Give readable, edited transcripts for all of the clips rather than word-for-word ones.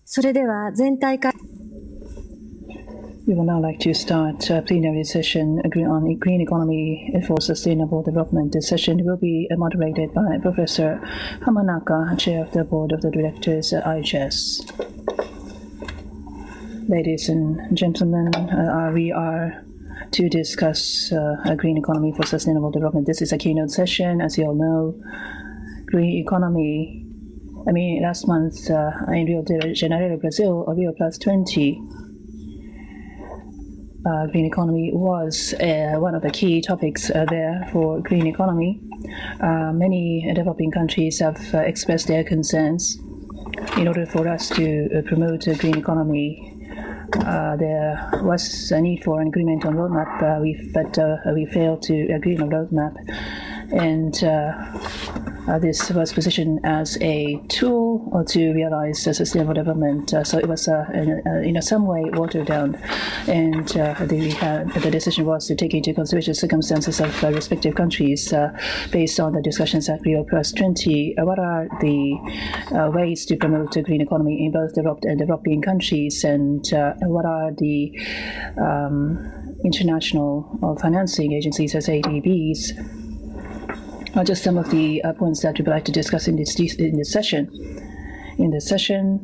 それでは全体会 We would now like to start a plenary session on green economy for sustainable development. This session will be moderated by Professor Hamanaka, Chair of the Board of the Directors at ISAP. Ladies and gentlemen, we are to discuss a green economy for sustainable development. This is a keynote session. As you all know, green economy, last month in Rio de Janeiro, Brazil, Rio Plus 20, green economy was one of the key topics there for green economy. Many developing countries have expressed their concerns. In order for us to promote a green economy, there was a need for an agreement on roadmap, but we failed to agree on a roadmap. And this was positioned as a tool to realize sustainable development. So it was, in some way, watered down. And the decision was to take into consideration circumstances of respective countries based on the discussions at Rio Plus 20. What are the ways to promote a green economy in both developed and developing countries? And what are the international financing agencies as ADBs? Just some of the points that we would like to discuss in this session. In this session,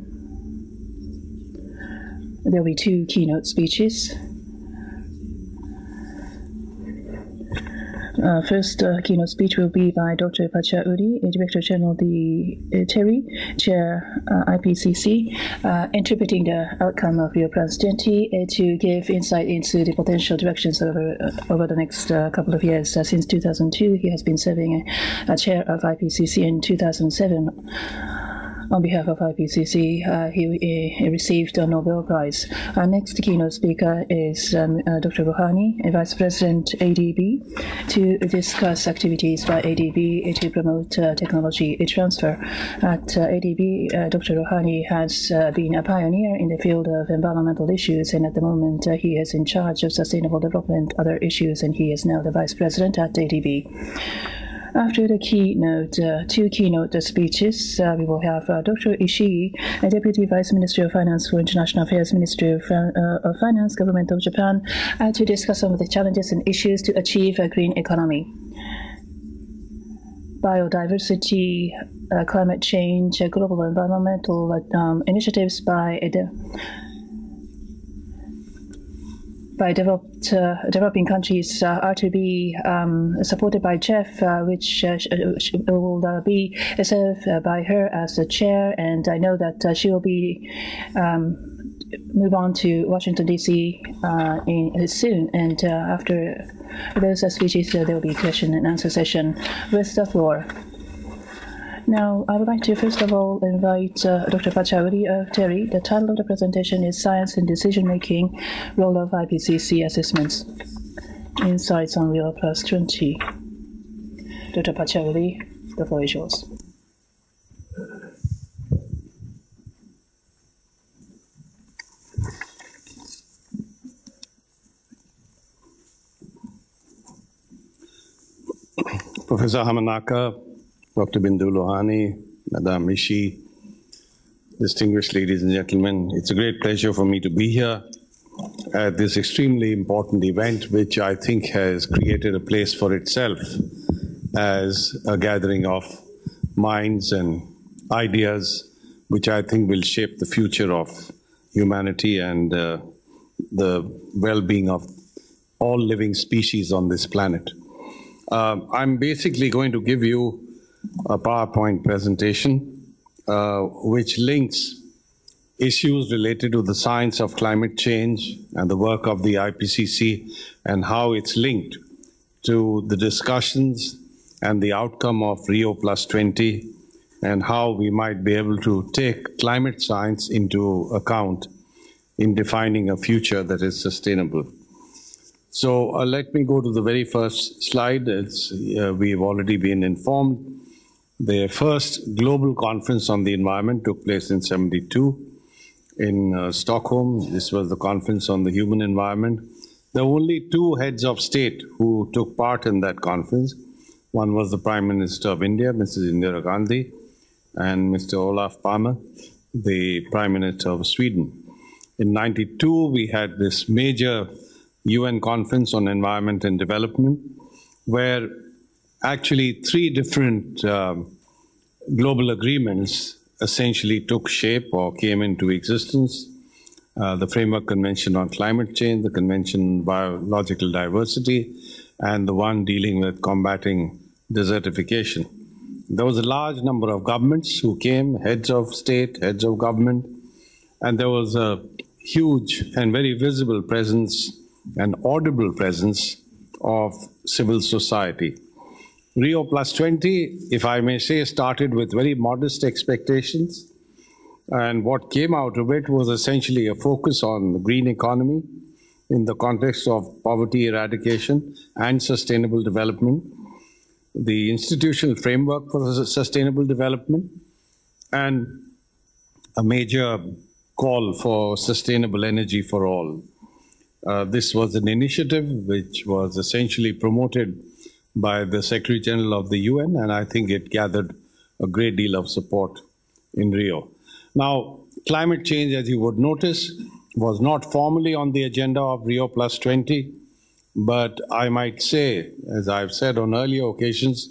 there will be two keynote speeches. First keynote speech will be by Dr. Pachauri, Director General Terry, Chair IPCC, interpreting the outcome of Rio Plus 20 to give insight into the potential directions over the next couple of years. Since 2002, he has been serving as Chair of IPCC. In 2007. On behalf of IPCC, he received a Nobel Prize. Our next keynote speaker is Dr. Rouhani, Vice President ADB, to discuss activities by ADB to promote technology transfer. At ADB, Dr. Rouhani has been a pioneer in the field of environmental issues, and at the moment he is in charge of sustainable development, other issues, and he is now the Vice President at ADB. After the keynote, two keynote speeches, we will have Dr. Ishii, Deputy Vice Minister of Finance for International Affairs, Ministry of Finance, Government of Japan, to discuss some of the challenges and issues to achieve a green economy. Biodiversity, climate change, global environmental initiatives by developing countries are to be supported by Jeff, which will be served by her as the chair, and I know that she will be move on to Washington, D.C. soon, and after those speeches, there will be a question and answer session with the floor. Now, I would like to first of all invite Dr. Pachauri of Terry. The title of the presentation is Science and Decision-Making, Role of IPCC Assessments, Insights on Rio Plus 20. Dr. Pachauri, the floor is yours. Professor Hamanaka, Dr. Bindu Rouhani, Madame Ishii, distinguished ladies and gentlemen, it's a great pleasure for me to be here at this extremely important event, which I think has created a place for itself as a gathering of minds and ideas, which I think will shape the future of humanity and the well-being of all living species on this planet. I'm basically going to give you a PowerPoint presentation which links issues related to the science of climate change and the work of the IPCC and how it's linked to the discussions and the outcome of Rio Plus 20 and how we might be able to take climate science into account in defining a future that is sustainable. So let me go to the very first slide. We've already been informed. The first global conference on the environment took place in '72 in Stockholm. This was the conference on the human environment. There were only two heads of state who took part in that conference. One was the Prime Minister of India, Mrs. Indira Gandhi, and Mr. Olaf Palme. the Prime Minister of Sweden. In '92, we had this major UN conference on environment and development, where actually 3 different global agreements essentially took shape or came into existence. The Framework Convention on Climate Change, the Convention on Biological Diversity, and the one dealing with combating desertification. There was a large number of governments who came, heads of state, heads of government, and there was a huge and very visible presence and audible presence of civil society. Rio +20, if I may say, started with very modest expectations, and what came out of it was essentially a focus on the green economy in the context of poverty eradication and sustainable development, the institutional framework for sustainable development, and a major call for sustainable energy for all. This was an initiative which was essentially promoted by the Secretary General of the UN, and I think it gathered a great deal of support in Rio. Now, climate change, as you would notice, was not formally on the agenda of Rio +20, but I might say, as I've said on earlier occasions,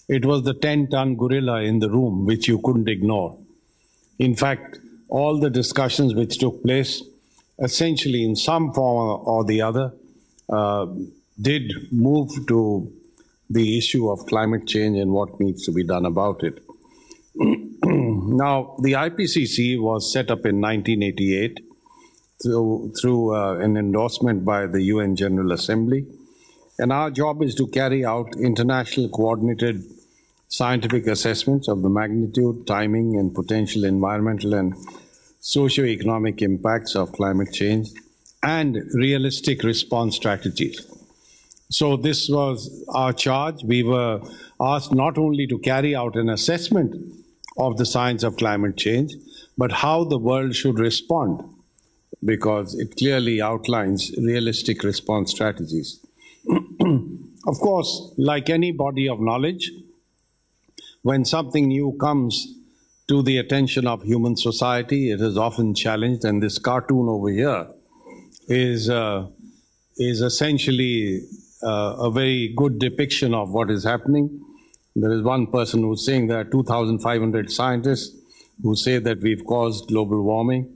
it was the 10-ton gorilla in the room which you couldn't ignore. In fact, all the discussions which took place, essentially in some form or the other, did move to the issue of climate change and what needs to be done about it. Now, the IPCC was set up in 1988 through an endorsement by the UN General Assembly, and our job is to carry out international coordinated scientific assessments of the magnitude, timing, and potential environmental and socio-economic impacts of climate change and realistic response strategies. So this was our charge. We were asked not only to carry out an assessment of the science of climate change, but how the world should respond, because it clearly outlines realistic response strategies. Of course, like any body of knowledge, when something new comes to the attention of human society, it is often challenged, and this cartoon over here is essentially a very good depiction of what is happening. There is one person who's saying there are 2,500 scientists who say that we've caused global warming,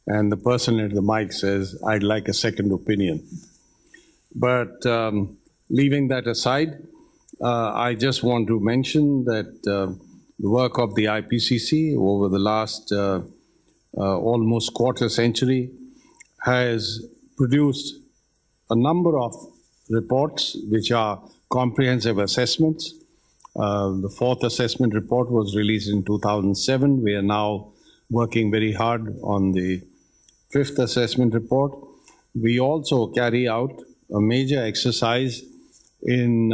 and the person at the mic says, I'd like a second opinion. But leaving that aside, I just want to mention that the work of the IPCC over the last almost quarter century has produced a number of reports which are comprehensive assessments. The 4th assessment report was released in 2007. We are now working very hard on the 5th assessment report. We also carry out a major exercise in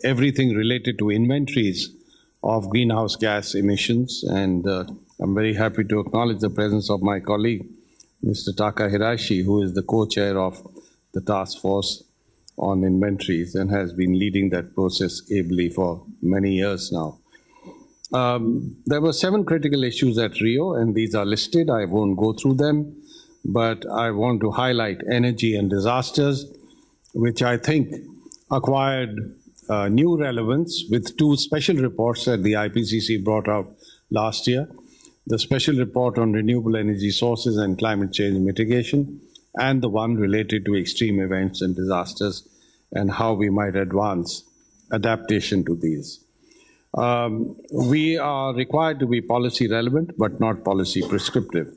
everything related to inventories of greenhouse gas emissions, and I'm very happy to acknowledge the presence of my colleague, Mr. Taka Hirashi, who is the co-chair of the task force on inventories and has been leading that process ably for many years now. There were 7 critical issues at Rio, and these are listed. I won't go through them, but I want to highlight energy and disasters, which I think acquired new relevance with 2 special reports that the IPCC brought out last year. The special report on renewable energy sources and climate change mitigation, and the one related to extreme events and disasters and how we might advance adaptation to these. We are required to be policy relevant, but not policy prescriptive.